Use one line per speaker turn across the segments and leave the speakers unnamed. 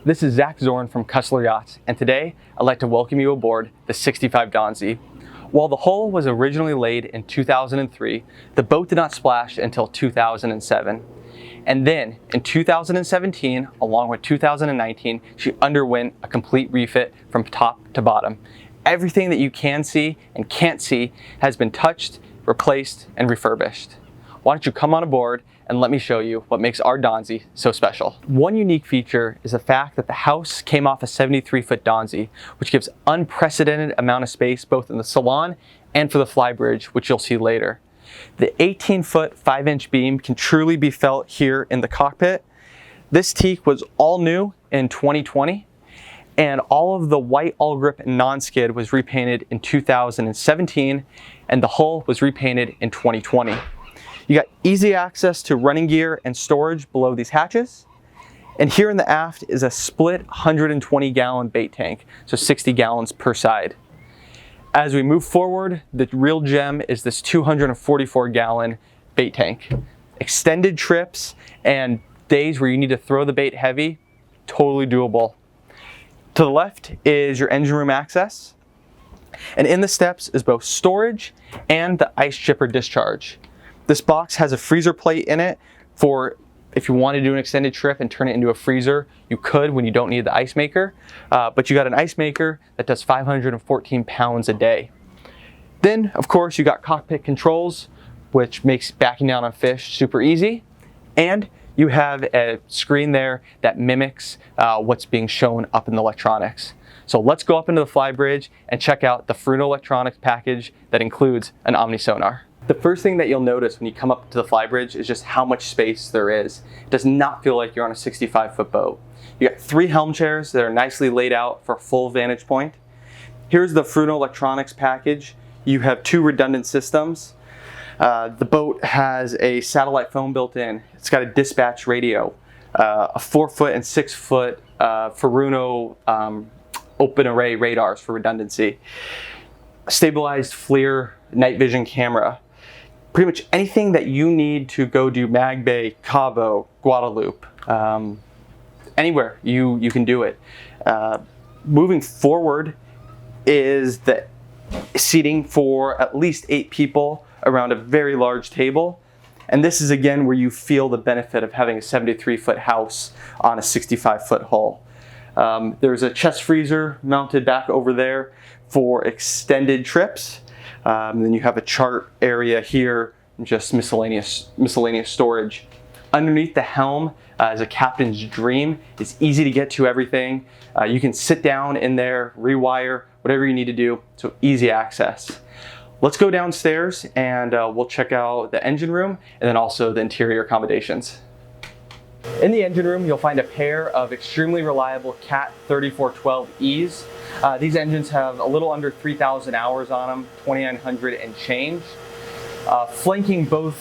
This is Zach Zorn from Kusler Yachts, and today I'd like to welcome you aboard the 65 Donzi. While the hull was originally laid in 2003, the boat did not splash until 2007. And then in 2017, along with 2019, she underwent a complete refit from top to bottom. Everything that you can see and can't see has been touched, replaced, and refurbished. Why don't you come on aboard and let me show you what makes our Donzi so special. One unique feature is the fact that the house came off a 73-foot Donzi, which gives unprecedented amount of space both in the salon and for the flybridge, which you'll see later. The 18-foot 5-inch beam can truly be felt here in the cockpit. This teak was all new in 2020, and all of the white all grip and non-skid was repainted in 2017, and the hull was repainted in 2020. You got easy access to running gear and storage below these hatches. And here in the aft is a split 120-gallon bait tank, so 60 gallons per side. As we move forward, the real gem is this 244-gallon bait tank. Extended trips and days where you need to throw the bait heavy, totally doable. To the left is your engine room access. And in the steps is both storage and the ice chipper discharge. This box has a freezer plate in it for if you want to do an extended trip and turn it into a freezer, you could when you don't need the ice maker. But you got an ice maker that does 514 pounds a day. Then, of course, you got cockpit controls, which makes backing down on fish super easy. And you have a screen there that mimics what's being shown up in the electronics. So let's go up into the flybridge and check out the Furuno electronics package that includes an Omni Sonar. The first thing that you'll notice when you come up to the flybridge is just how much space there is. It does not feel like you're on a 65-foot boat. You got 3 helm chairs that are nicely laid out for a full vantage point. Here's the Furuno electronics package. You have 2 redundant systems. The boat has a satellite phone built in. It's got a dispatch radio, a 4-foot and 6-foot Furuno open array radars for redundancy, a stabilized FLIR night vision camera. Pretty much anything that you need to go do Mag Bay, Cabo, Guadalupe, anywhere you can do it. Moving forward is the seating for at least 8 people around a very large table. And this is again where you feel the benefit of having a 73-foot house on a 65-foot hull. There's a chest freezer mounted back over there for extended trips. Then you have a chart area here, just miscellaneous storage. Underneath the helm is a captain's dream. It's easy to get to everything. You can sit down in there, rewire, whatever you need to do, so easy access. Let's go downstairs and we'll check out the engine room and then also the interior accommodations. In the engine room, you'll find a pair of extremely reliable Cat 3412Es. These engines have a little under 3,000 hours on them, 2,900 and change. Flanking both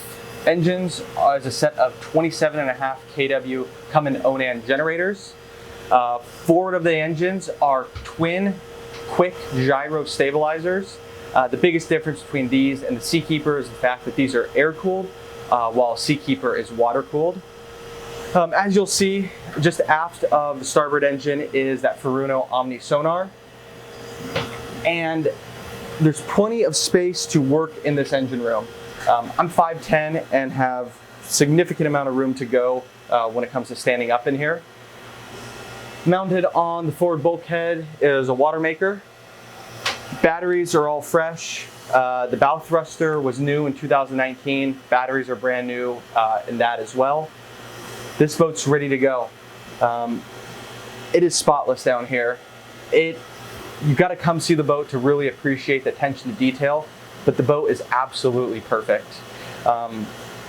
engines is a set of 27.5 kW Cummins Onan generators. Forward of the engines are twin quick gyro stabilizers. The biggest difference between these and the Seakeeper is the fact that these are air-cooled, while Seakeeper is water-cooled. As you'll see, just aft of the starboard engine is that Furuno Omni Sonar. And there's plenty of space to work in this engine room. I'm 5'10" and have significant amount of room to go when it comes to standing up in here. Mounted on the forward bulkhead is a water maker. Batteries are all fresh. The bow thruster was new in 2019. Batteries are brand new in that as well. This boat's ready to go. It is spotless down here. You've got to come see the boat to really appreciate the attention to detail, but the boat is absolutely perfect.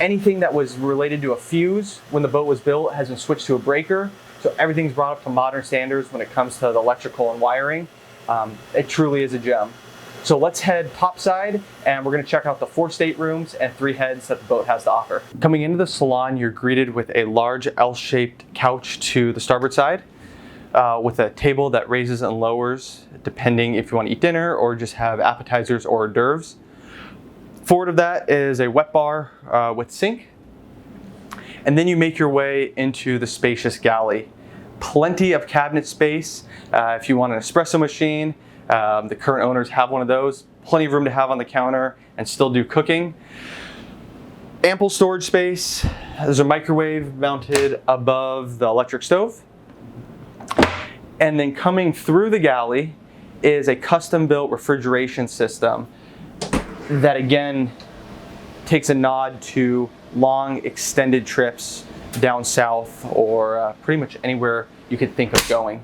Anything that was related to a fuse when the boat was built has been switched to a breaker, so everything's brought up to modern standards when it comes to the electrical and wiring. It truly is a gem. So let's head topside and we're going to check out the 4 staterooms and 3 heads that the boat has to offer. Coming into the salon, you're greeted with a large L-shaped couch to the starboard side with a table that raises and lowers depending if you want to eat dinner or just have appetizers or hors d'oeuvres. Forward of that is a wet bar with sink. And then you make your way into the spacious galley. Plenty of cabinet space. If you want an espresso machine, the current owners have one of those. Plenty of room to have on the counter and still do cooking. Ample storage space. There's a microwave mounted above the electric stove. And then coming through the galley is a custom-built refrigeration system that again takes a nod to long extended trips down south or pretty much anywhere you could think of going.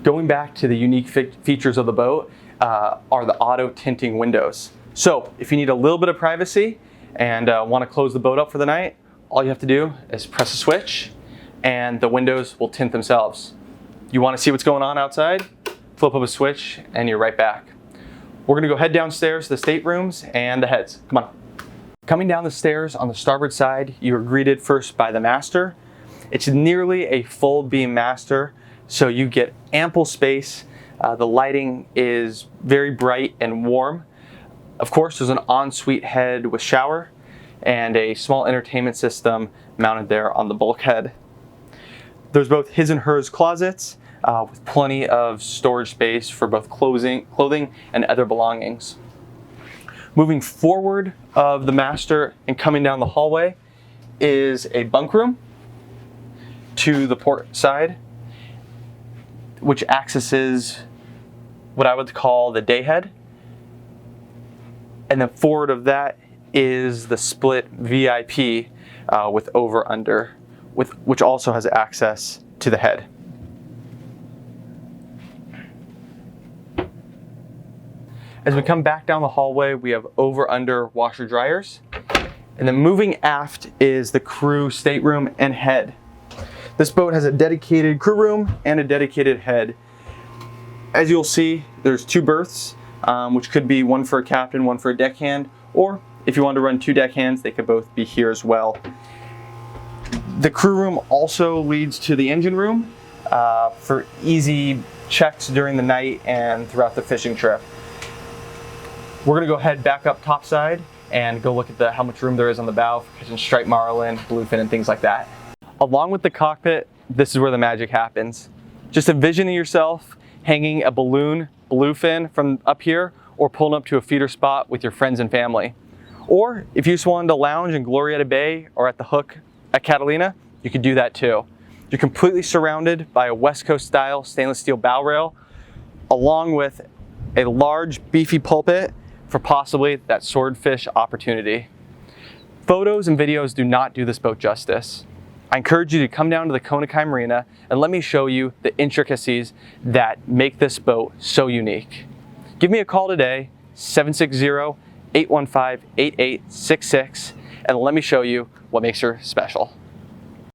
Going back to the unique features of the boat are the auto tinting windows. So if you need a little bit of privacy and want to close the boat up for the night, all you have to do is press a switch and the windows will tint themselves. You want to see what's going on outside? Flip up a switch and you're right back. We're going to go head downstairs to the staterooms and the heads. Come on. Coming down the stairs on the starboard side, you are greeted first by the master. It's nearly a full beam master, so you get ample space. The lighting is very bright and warm. Of course, there's an ensuite head with shower and a small entertainment system mounted there on the bulkhead. There's both his and hers closets with plenty of storage space for both clothing and other belongings. Moving forward of the master and coming down the hallway is a bunk room to the port side, which accesses what I would call the day head. And then forward of that is the split VIP with over-under, which also has access to the head. As we come back down the hallway, we have over-under washer dryers. And then moving aft is the crew stateroom and head. This boat has a dedicated crew room and a dedicated head. As you'll see, there's two berths, which could be one for a captain, one for a deckhand, or if you want to run two deckhands, they could both be here as well. The crew room also leads to the engine room for easy checks during the night and throughout the fishing trip. We're gonna go ahead back up topside and go look at how much room there is on the bow for catching striped marlin, bluefin, and things like that. Along with the cockpit, this is where the magic happens. Just envisioning yourself hanging a balloon bluefin from up here or pulling up to a feeder spot with your friends and family. Or if you just wanted to lounge in Glorietta Bay or at the Hook at Catalina, you could do that too. You're completely surrounded by a West Coast style stainless steel bow rail, along with a large beefy pulpit for possibly that swordfish opportunity. Photos and videos do not do this boat justice. I encourage you to come down to the Konakai Marina and let me show you the intricacies that make this boat so unique. Give me a call today, 760-815-8866, and let me show you what makes her special.